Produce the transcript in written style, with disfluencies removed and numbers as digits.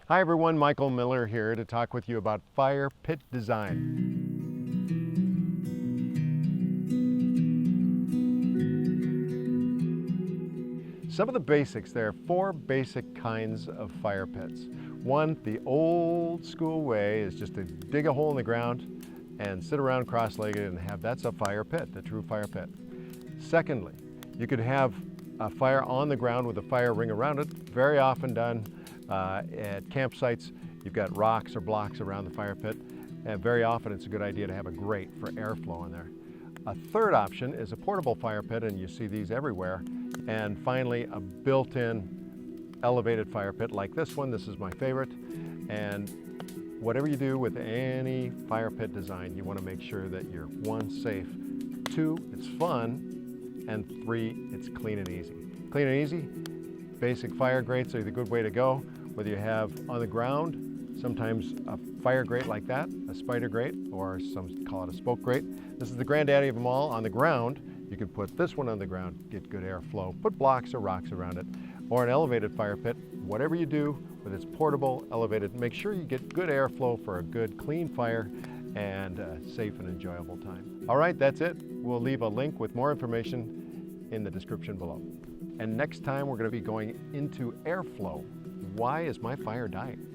Hi everyone, Michael Miller here to talk with you about fire pit design. Some of the basics, there are 4 basic kinds of fire pits. One, the old school way is just to dig a hole in the ground and sit around cross-legged and have that's a fire pit, the true fire pit. Secondly, you could have a fire on the ground with a fire ring around it, very often done at campsites. You've got rocks or blocks around the fire pit, and very often it's a good idea to have a grate for airflow in there. A third option is a portable fire pit, and you see these everywhere. And finally, a built-in elevated fire pit like this one. This is my favorite. And whatever you do with any fire pit design, you want to make sure that you're 1, safe, 2, it's fun, and 3, it's clean and easy. Clean and easy, basic fire grates are the good way to go. Whether you have on the ground, sometimes a fire grate like that, a spider grate, or some call it a smoke grate. This is the granddaddy of them all. On the ground, you can put this one on the ground, get good airflow, put blocks or rocks around it, or an elevated fire pit. Whatever you do, whether it's portable, elevated, make sure you get good airflow for a good, clean fire and a safe and enjoyable time. All right, that's it. We'll leave a link with more information in the description below. And next time we're going to be going into airflow. Why is my fire dying?